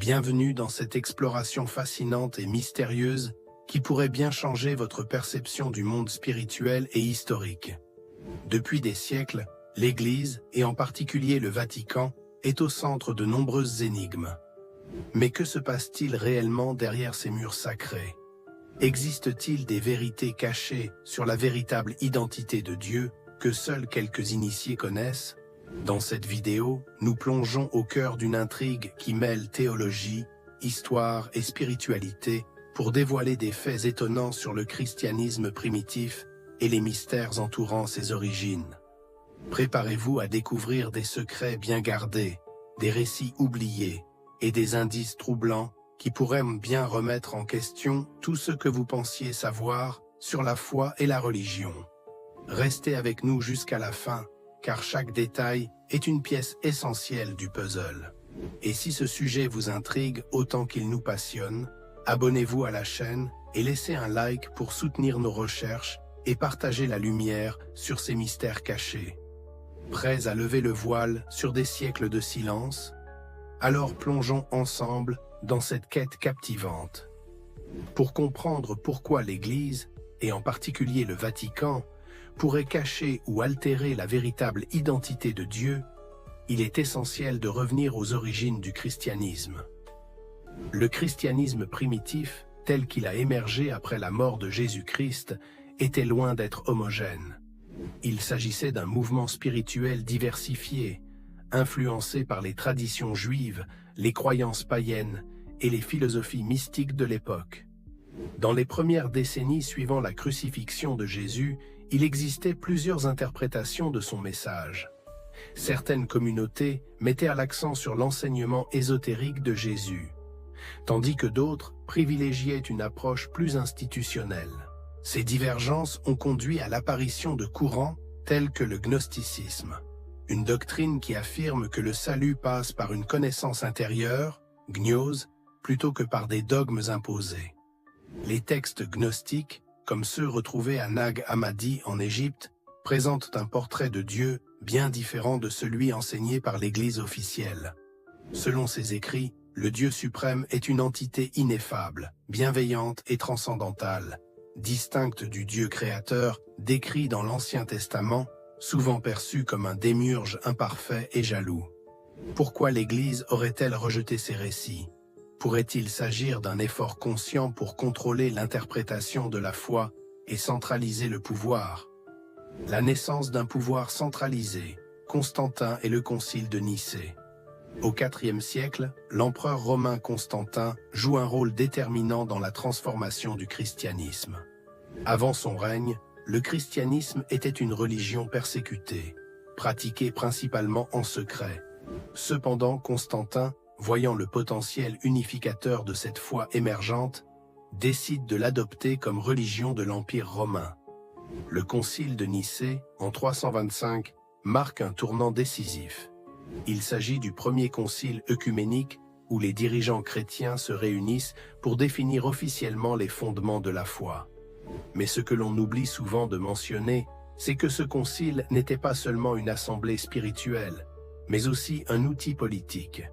Bienvenue dans cette exploration fascinante et mystérieuse qui pourrait bien changer votre perception du monde spirituel et historique. Depuis des siècles, l'Église, et en particulier le Vatican, est au centre de nombreuses énigmes. Mais que se passe-t-il réellement derrière ces murs sacrés? Existe-t-il des vérités cachées sur la véritable identité de Dieu que seuls quelques initiés connaissent? Dans cette vidéo, nous plongeons au cœur d'une intrigue qui mêle théologie, histoire et spiritualité pour dévoiler des faits étonnants sur le christianisme primitif et les mystères entourant ses origines. Préparez-vous à découvrir des secrets bien gardés, des récits oubliés et des indices troublants qui pourraient bien remettre en question tout ce que vous pensiez savoir sur la foi et la religion. Restez avec nous jusqu'à la fin, car chaque détail est une pièce essentielle du puzzle. Et si ce sujet vous intrigue autant qu'il nous passionne, abonnez-vous à la chaîne et laissez un like pour soutenir nos recherches et partager la lumière sur ces mystères cachés. Prêts à lever le voile sur des siècles de silence? Alors plongeons ensemble dans cette quête captivante. Pour comprendre pourquoi l'Église, et en particulier le Vatican, pourrait cacher ou altérer la véritable identité de Dieu, il est essentiel de revenir aux origines du christianisme. Le christianisme primitif, tel qu'il a émergé après la mort de Jésus-Christ, était loin d'être homogène. Il s'agissait d'un mouvement spirituel diversifié, influencé par les traditions juives, les croyances païennes et les philosophies mystiques de l'époque. Dans les premières décennies suivant la crucifixion de Jésus, il existait plusieurs interprétations de son message. Certaines communautés mettaient l'accent sur l'enseignement ésotérique de Jésus, tandis que d'autres privilégiaient une approche plus institutionnelle. Ces divergences ont conduit à l'apparition de courants tels que le gnosticisme, une doctrine qui affirme que le salut passe par une connaissance intérieure, gnose, plutôt que par des dogmes imposés. Les textes gnostiques, comme ceux retrouvés à Nag Hammadi en Égypte, présentent un portrait de Dieu bien différent de celui enseigné par l'Église officielle. Selon ces écrits, le Dieu suprême est une entité ineffable, bienveillante et transcendantale, distincte du Dieu créateur décrit dans l'Ancien Testament, souvent perçu comme un démiurge imparfait et jaloux. Pourquoi l'Église aurait-elle rejeté ces récits? Pourrait-il s'agir d'un effort conscient pour contrôler l'interprétation de la foi et centraliser le pouvoir? La naissance d'un pouvoir centralisé, Constantin et le Concile de Nicée. Au IVe siècle, l'empereur romain Constantin joue un rôle déterminant dans la transformation du christianisme. Avant son règne, le christianisme était une religion persécutée, pratiquée principalement en secret. Cependant, Constantin, voyant le potentiel unificateur de cette foi émergente, décide de l'adopter comme religion de l'Empire romain. Le Concile de Nicée, en 325, marque un tournant décisif. Il s'agit du premier concile œcuménique où les dirigeants chrétiens se réunissent pour définir officiellement les fondements de la foi. Mais ce que l'on oublie souvent de mentionner, c'est que ce concile n'était pas seulement une assemblée spirituelle, mais aussi un outil politique.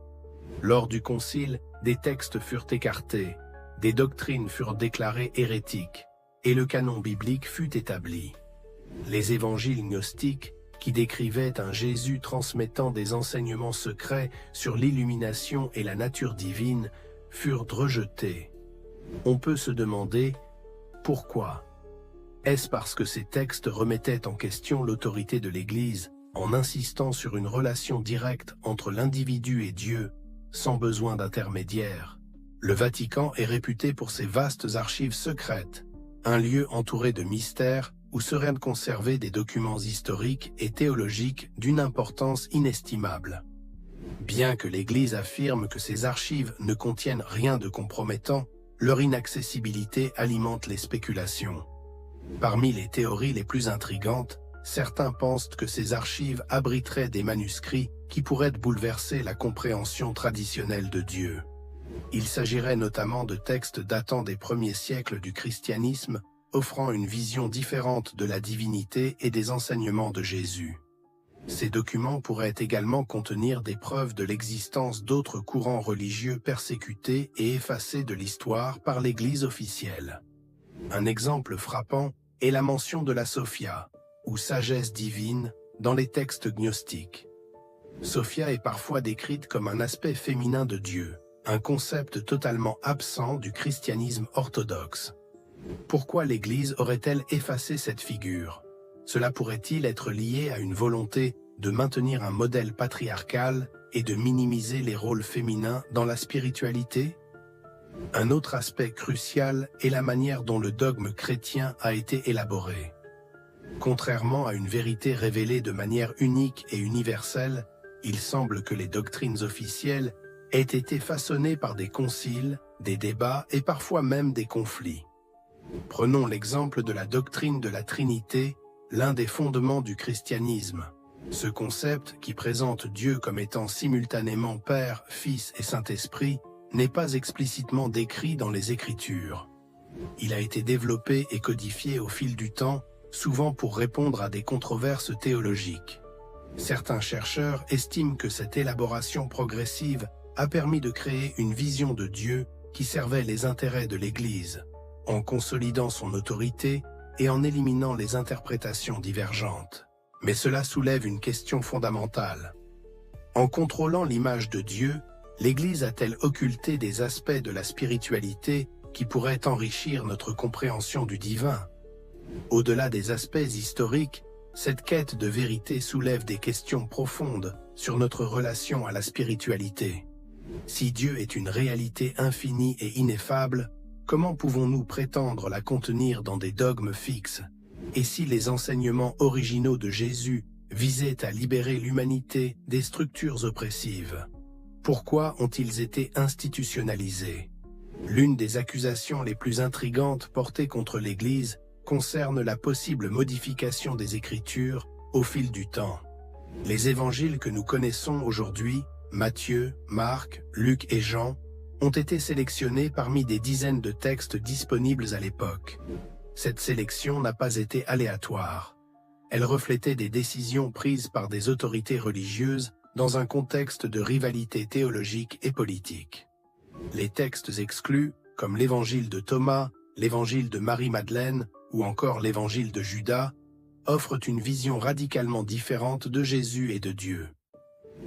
Lors du concile, des textes furent écartés, des doctrines furent déclarées hérétiques, et le canon biblique fut établi. Les évangiles gnostiques, qui décrivaient un Jésus transmettant des enseignements secrets sur l'illumination et la nature divine, furent rejetés. On peut se demander pourquoi. Est-ce parce que ces textes remettaient en question l'autorité de l'Église en insistant sur une relation directe entre l'individu et Dieu, sans besoin d'intermédiaire? Le Vatican est réputé pour ses vastes archives secrètes, un lieu entouré de mystères où seraient conservés des documents historiques et théologiques d'une importance inestimable. Bien que l'Église affirme que ces archives ne contiennent rien de compromettant, leur inaccessibilité alimente les spéculations. Parmi les théories les plus intrigantes, certains pensent que ces archives abriteraient des manuscrits qui pourraient bouleverser la compréhension traditionnelle de Dieu. Il s'agirait notamment de textes datant des premiers siècles du christianisme, offrant une vision différente de la divinité et des enseignements de Jésus. Ces documents pourraient également contenir des preuves de l'existence d'autres courants religieux persécutés et effacés de l'histoire par l'Église officielle. Un exemple frappant est la mention de la Sophia, ou sagesse divine, dans les textes gnostiques. Sophia est parfois décrite comme un aspect féminin de Dieu, un concept totalement absent du christianisme orthodoxe. Pourquoi l'Église aurait-elle effacé cette figure? Cela pourrait-il être lié à une volonté de maintenir un modèle patriarcal et de minimiser les rôles féminins dans la spiritualité? Un autre aspect crucial est la manière dont le dogme chrétien a été élaboré. Contrairement à une vérité révélée de manière unique et universelle, il semble que les doctrines officielles aient été façonnées par des conciles, des débats et parfois même des conflits. Prenons l'exemple de la doctrine de la Trinité, l'un des fondements du christianisme. Ce concept, qui présente Dieu comme étant simultanément Père, Fils et Saint-Esprit, n'est pas explicitement décrit dans les Écritures. Il a été développé et codifié au fil du temps, souvent pour répondre à des controverses théologiques. Certains chercheurs estiment que cette élaboration progressive a permis de créer une vision de Dieu qui servait les intérêts de l'Église, en consolidant son autorité et en éliminant les interprétations divergentes. Mais cela soulève une question fondamentale. En contrôlant l'image de Dieu, l'Église a-t-elle occulté des aspects de la spiritualité qui pourraient enrichir notre compréhension du divin? Au-delà des aspects historiques, cette quête de vérité soulève des questions profondes sur notre relation à la spiritualité. Si Dieu est une réalité infinie et ineffable, comment pouvons-nous prétendre la contenir dans des dogmes fixes? Et si les enseignements originaux de Jésus visaient à libérer l'humanité des structures oppressives? Pourquoi ont-ils été institutionnalisés? L'une des accusations les plus intrigantes portées contre l'Église concerne la possible modification des Écritures au fil du temps. Les évangiles que nous connaissons aujourd'hui, Matthieu, Marc, Luc et Jean, ont été sélectionnés parmi des dizaines de textes disponibles à l'époque. Cette sélection n'a pas été aléatoire. Elle reflétait des décisions prises par des autorités religieuses dans un contexte de rivalité théologique et politique. Les textes exclus, comme l'évangile de Thomas, l'évangile de Marie-Madeleine ou encore l'évangile de Judas, offrent une vision radicalement différente de Jésus et de Dieu.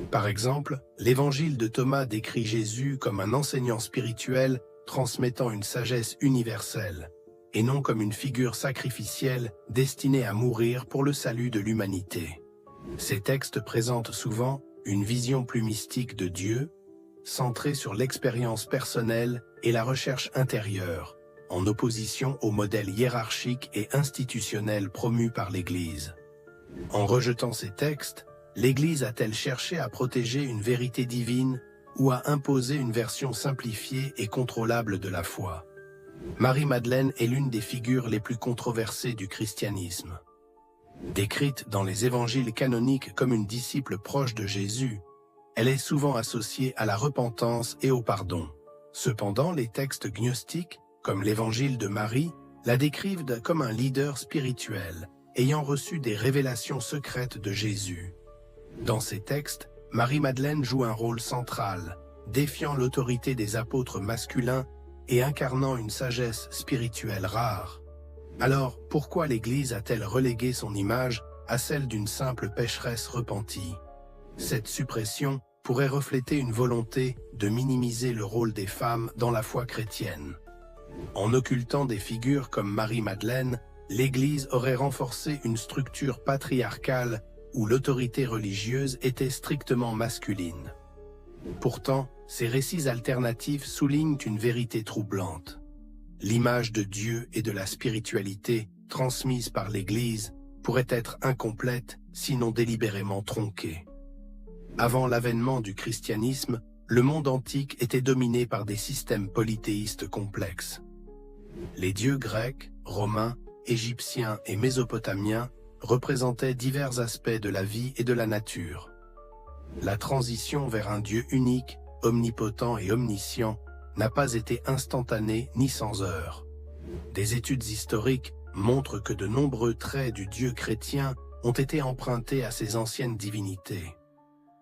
Par exemple, l'évangile de Thomas décrit Jésus comme un enseignant spirituel transmettant une sagesse universelle, et non comme une figure sacrificielle destinée à mourir pour le salut de l'humanité. Ces textes présentent souvent une vision plus mystique de Dieu, centrée sur l'expérience personnelle et la recherche intérieure, en opposition au modèle hiérarchique et institutionnel promu par l'Église. En rejetant ces textes, l'Église a-t-elle cherché à protéger une vérité divine ou à imposer une version simplifiée et contrôlable de la foi? Marie-Madeleine est l'une des figures les plus controversées du christianisme. Décrite dans les évangiles canoniques comme une disciple proche de Jésus, elle est souvent associée à la repentance et au pardon. Cependant, les textes gnostiques, comme l'évangile de Marie, la décrivent comme un leader spirituel, ayant reçu des révélations secrètes de Jésus. Dans ces textes, Marie-Madeleine joue un rôle central, défiant l'autorité des apôtres masculins et incarnant une sagesse spirituelle rare. Alors, pourquoi l'Église a-t-elle relégué son image à celle d'une simple pécheresse repentie? Cette suppression pourrait refléter une volonté de minimiser le rôle des femmes dans la foi chrétienne. En occultant des figures comme Marie-Madeleine, l'Église aurait renforcé une structure patriarcale où l'autorité religieuse était strictement masculine. Pourtant, ces récits alternatifs soulignent une vérité troublante. L'image de Dieu et de la spiritualité transmise par l'Église pourrait être incomplète, sinon délibérément tronquée. Avant l'avènement du christianisme, le monde antique était dominé par des systèmes polythéistes complexes. Les dieux grecs, romains, égyptiens et mésopotamiens représentaient divers aspects de la vie et de la nature. La transition vers un Dieu unique, omnipotent et omniscient n'a pas été instantanée ni sans heurts. Des études historiques montrent que de nombreux traits du Dieu chrétien ont été empruntées à ces anciennes divinités.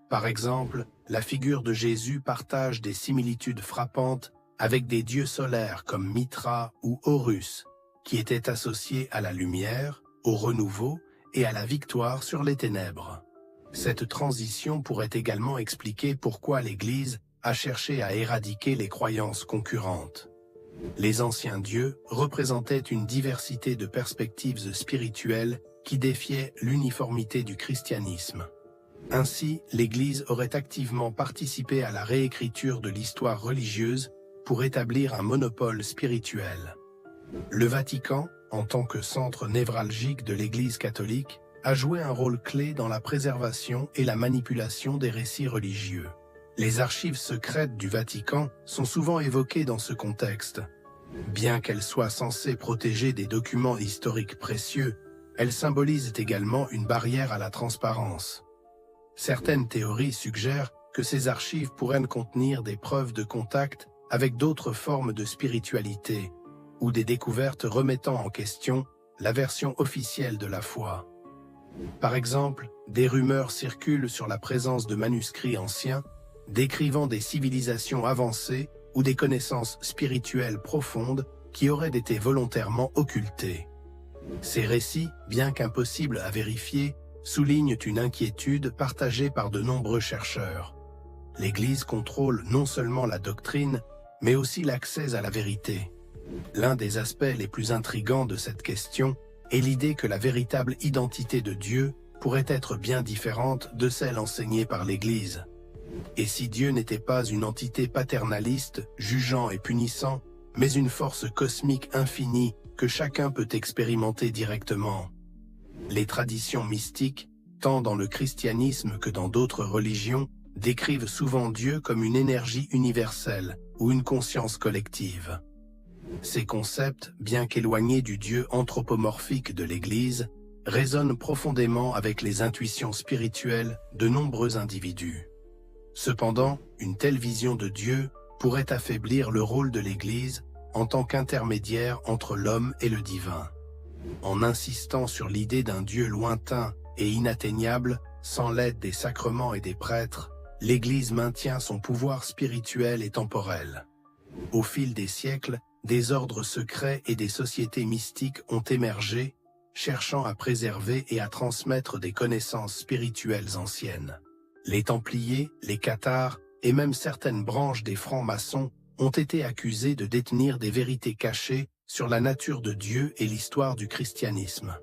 Par exemple, la figure de Jésus partage des similitudes frappantes avec des dieux solaires comme Mithra ou Horus, qui étaient associés à la lumière, au renouveau et à la victoire sur les ténèbres. Cette transition pourrait également expliquer pourquoi l'Église a cherché à éradiquer les croyances concurrentes. Les anciens dieux représentaient une diversité de perspectives spirituelles qui défiaient l'uniformité du christianisme. Ainsi, l'Église aurait activement participé à la réécriture de l'histoire religieuse pour établir un monopole spirituel. Le Vatican, en tant que centre névralgique de l'Église catholique, a joué un rôle clé dans la préservation et la manipulation des récits religieux. Les archives secrètes du Vatican sont souvent évoquées dans ce contexte. Bien qu'elles soient censées protéger des documents historiques précieux, elles symbolisent également une barrière à la transparence. Certaines théories suggèrent que ces archives pourraient contenir des preuves de contact avec d'autres formes de spiritualité, ou des découvertes remettant en question la version officielle de la foi. Par exemple, des rumeurs circulent sur la présence de manuscrits anciens décrivant des civilisations avancées ou des connaissances spirituelles profondes qui auraient été volontairement occultées. Ces récits, bien qu'impossibles à vérifier, soulignent une inquiétude partagée par de nombreux chercheurs. L'Église contrôle non seulement la doctrine, mais aussi l'accès à la vérité. L'un des aspects les plus intrigants de cette question est l'idée que la véritable identité de Dieu pourrait être bien différente de celle enseignée par l'Église. Et si Dieu n'était pas une entité paternaliste, jugeant et punissant, mais une force cosmique infinie que chacun peut expérimenter directement? Les traditions mystiques, tant dans le christianisme que dans d'autres religions, décrivent souvent Dieu comme une énergie universelle ou une conscience collective. Ces concepts, bien qu'éloignés du Dieu anthropomorphique de l'Église, résonnent profondément avec les intuitions spirituelles de nombreux individus. Cependant, une telle vision de Dieu pourrait affaiblir le rôle de l'Église en tant qu'intermédiaire entre l'homme et le divin. En insistant sur l'idée d'un Dieu lointain et inatteignable, sans l'aide des sacrements et des prêtres, l'Église maintient son pouvoir spirituel et temporel. Au fil des siècles, des ordres secrets et des sociétés mystiques ont émergé, cherchant à préserver et à transmettre des connaissances spirituelles anciennes. Les Templiers, les Cathars et même certaines branches des francs-maçons ont été accusés de détenir des vérités cachées sur la nature de Dieu et l'histoire du christianisme.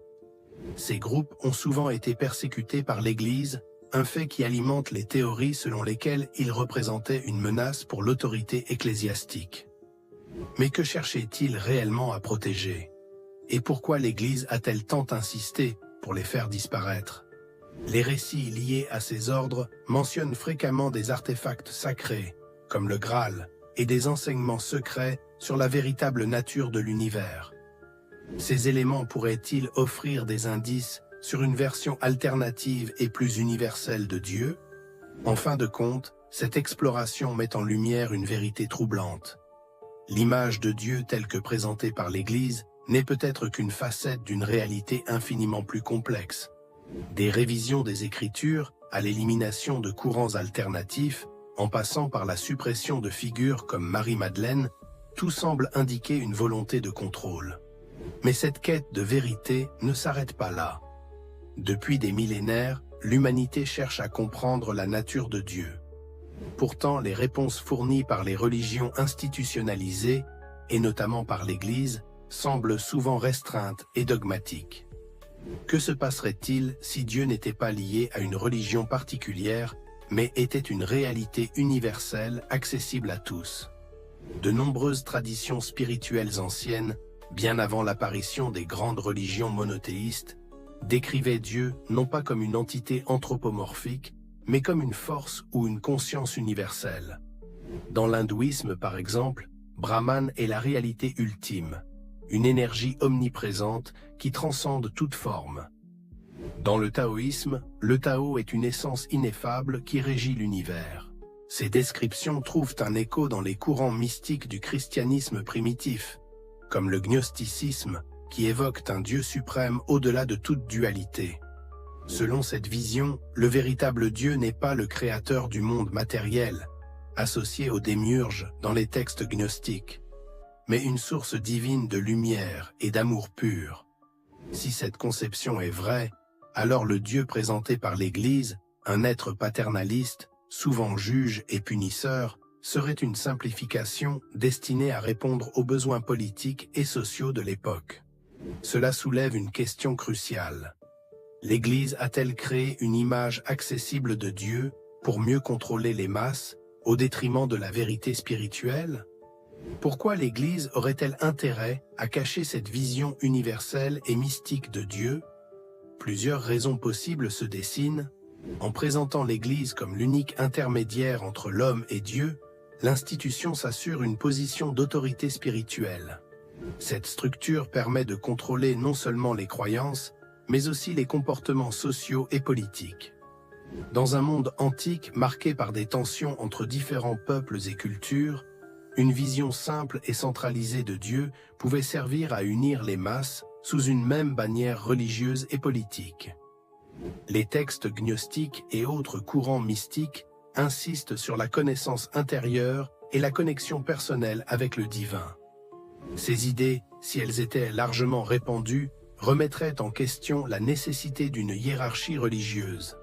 Ces groupes ont souvent été persécutés par l'Église, un fait qui alimente les théories selon lesquelles ils représentaient une menace pour l'autorité ecclésiastique. Mais que cherchait-il réellement à protéger? Et pourquoi l'Église a-t-elle tant insisté pour les faire disparaître? Les récits liés à ces ordres mentionnent fréquemment des artefacts sacrés, comme le Graal, et des enseignements secrets sur la véritable nature de l'univers. Ces éléments pourraient-ils offrir des indices sur une version alternative et plus universelle de Dieu? En fin de compte, cette exploration met en lumière une vérité troublante. L'image de Dieu telle que présentée par l'Église n'est peut-être qu'une facette d'une réalité infiniment plus complexe. Des révisions des Écritures à l'élimination de courants alternatifs, en passant par la suppression de figures comme Marie-Madeleine, tout semble indiquer une volonté de contrôle. Mais cette quête de vérité ne s'arrête pas là. Depuis des millénaires, l'humanité cherche à comprendre la nature de Dieu. Pourtant, les réponses fournies par les religions institutionnalisées, et notamment par l'Église, semblent souvent restreintes et dogmatiques. Que se passerait-il si Dieu n'était pas lié à une religion particulière, mais était une réalité universelle accessible à tous? De nombreuses traditions spirituelles anciennes, bien avant l'apparition des grandes religions monothéistes, décrivaient Dieu non pas comme une entité anthropomorphique, mais comme une force ou une conscience universelle. Dans l'hindouisme, par exemple, Brahman est la réalité ultime, une énergie omniprésente qui transcende toute forme. Dans le taoïsme, le Tao est une essence ineffable qui régit l'univers. Ces descriptions trouvent un écho dans les courants mystiques du christianisme primitif, comme le gnosticisme, qui évoque un Dieu suprême au-delà de toute dualité. Selon cette vision, le véritable Dieu n'est pas le créateur du monde matériel, associé au démiurge dans les textes gnostiques, mais une source divine de lumière et d'amour pur. Si cette conception est vraie, alors le Dieu présenté par l'Église, un être paternaliste, souvent juge et punisseur, serait une simplification destinée à répondre aux besoins politiques et sociaux de l'époque. Cela soulève une question cruciale. L'Église a-t-elle créé une image accessible de Dieu pour mieux contrôler les masses, au détriment de la vérité spirituelle? Pourquoi l'Église aurait-elle intérêt à cacher cette vision universelle et mystique de Dieu? Plusieurs raisons possibles se dessinent. En présentant l'Église comme l'unique intermédiaire entre l'homme et Dieu, l'institution s'assure une position d'autorité spirituelle. Cette structure permet de contrôler non seulement les croyances, mais aussi les comportements sociaux et politiques. Dans un monde antique marqué par des tensions entre différents peuples et cultures, une vision simple et centralisée de Dieu pouvait servir à unir les masses sous une même bannière religieuse et politique. Les textes gnostiques et autres courants mystiques insistent sur la connaissance intérieure et la connexion personnelle avec le divin. Ces idées, si elles étaient largement répandues, remettraient en question la nécessité d'une hiérarchie religieuse.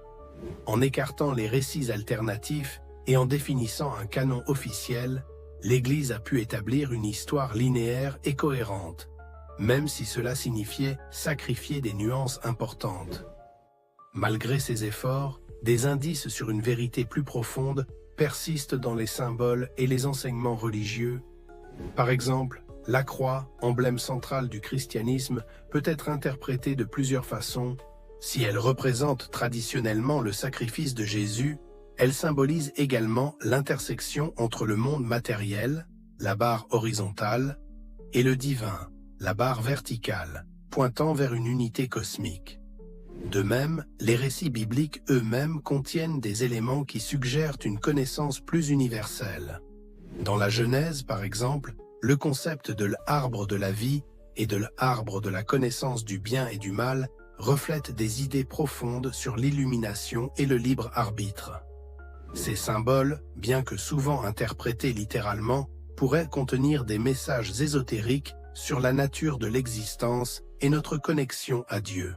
En écartant les récits alternatifs et en définissant un canon officiel, l'Église a pu établir une histoire linéaire et cohérente, même si cela signifiait sacrifier des nuances importantes. Malgré ces efforts, des indices sur une vérité plus profonde persistent dans les symboles et les enseignements religieux. Par exemple, la croix, emblème central du christianisme, peut être interprétée de plusieurs façons. Si elle représente traditionnellement le sacrifice de Jésus, elle symbolise également l'intersection entre le monde matériel, la barre horizontale, et le divin, la barre verticale, pointant vers une unité cosmique. De même, les récits bibliques eux-mêmes contiennent des éléments qui suggèrent une connaissance plus universelle. Dans la Genèse, par exemple, le concept de l'arbre de la vie et de l'arbre de la connaissance du bien et du mal reflète des idées profondes sur l'illumination et le libre arbitre. Ces symboles, bien que souvent interprétés littéralement, pourraient contenir des messages ésotériques sur la nature de l'existence et notre connexion à Dieu.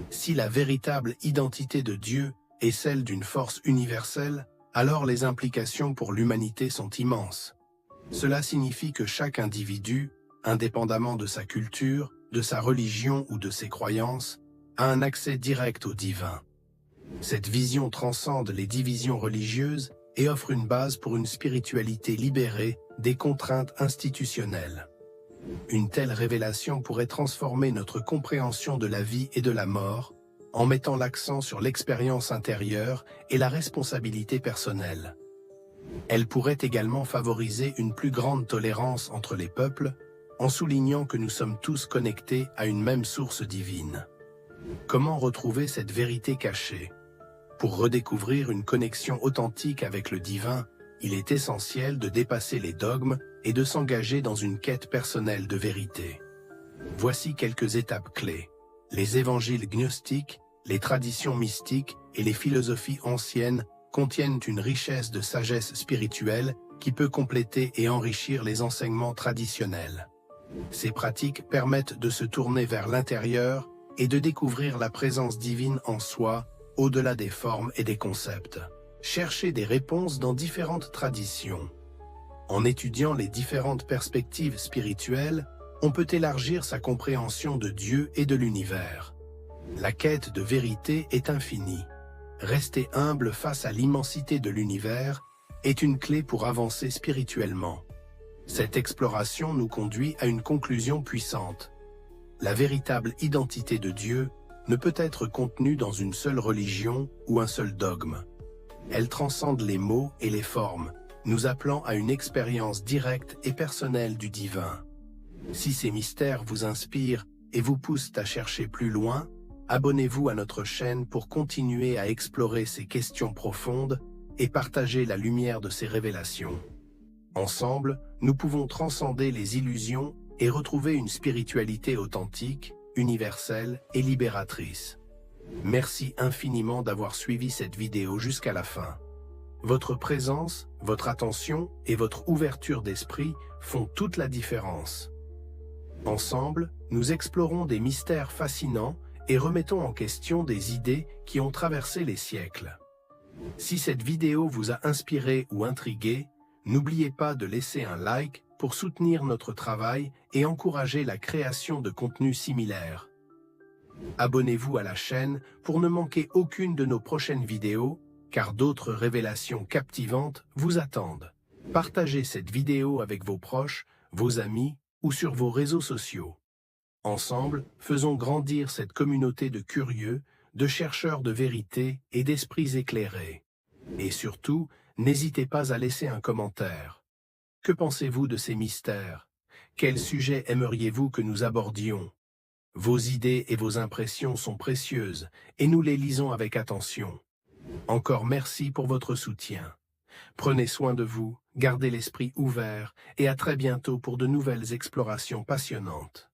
Si la véritable identité de Dieu est celle d'une force universelle, alors les implications pour l'humanité sont immenses. Cela signifie que chaque individu, indépendamment de sa culture, de sa religion ou de ses croyances, a un accès direct au divin. Cette vision transcende les divisions religieuses et offre une base pour une spiritualité libérée des contraintes institutionnelles. Une telle révélation pourrait transformer notre compréhension de la vie et de la mort, en mettant l'accent sur l'expérience intérieure et la responsabilité personnelle. Elle pourrait également favoriser une plus grande tolérance entre les peuples, en soulignant que nous sommes tous connectés à une même source divine. Comment retrouver cette vérité cachée? Pour redécouvrir une connexion authentique avec le divin, il est essentiel de dépasser les dogmes et de s'engager dans une quête personnelle de vérité. Voici quelques étapes clés. Les évangiles gnostiques, les traditions mystiques et les philosophies anciennes contiennent une richesse de sagesse spirituelle qui peut compléter et enrichir les enseignements traditionnels. Ces pratiques permettent de se tourner vers l'intérieur et de découvrir la présence divine en soi, au-delà des formes et des concepts. Chercher des réponses dans différentes traditions. En étudiant les différentes perspectives spirituelles, on peut élargir sa compréhension de Dieu et de l'univers. La quête de vérité est infinie. Rester humble face à l'immensité de l'univers est une clé pour avancer spirituellement. Cette exploration nous conduit à une conclusion puissante. La véritable identité de Dieu ne peut être contenue dans une seule religion ou un seul dogme. Elle transcende les mots et les formes, nous appelant à une expérience directe et personnelle du divin. Si ces mystères vous inspirent et vous poussent à chercher plus loin, abonnez-vous à notre chaîne pour continuer à explorer ces questions profondes et partager la lumière de ces révélations. Ensemble, nous pouvons transcender les illusions et retrouver une spiritualité authentique, universelle et libératrice. Merci infiniment d'avoir suivi cette vidéo jusqu'à la fin. Votre présence, votre attention et votre ouverture d'esprit font toute la différence. Ensemble, nous explorons des mystères fascinants et remettons en question des idées qui ont traversé les siècles. Si cette vidéo vous a inspiré ou intrigué, n'oubliez pas de laisser un like pour soutenir notre travail et encourager la création de contenus similaires. Abonnez-vous à la chaîne pour ne manquer aucune de nos prochaines vidéos, car d'autres révélations captivantes vous attendent. Partagez cette vidéo avec vos proches, vos amis ou sur vos réseaux sociaux. Ensemble, faisons grandir cette communauté de curieux, de chercheurs de vérité et d'esprits éclairés. Et surtout, n'hésitez pas à laisser un commentaire. Que pensez-vous de ces mystères? Quels sujets aimeriez-vous que nous abordions? Vos idées et vos impressions sont précieuses et nous les lisons avec attention. Encore merci pour votre soutien. Prenez soin de vous, gardez l'esprit ouvert et à très bientôt pour de nouvelles explorations passionnantes.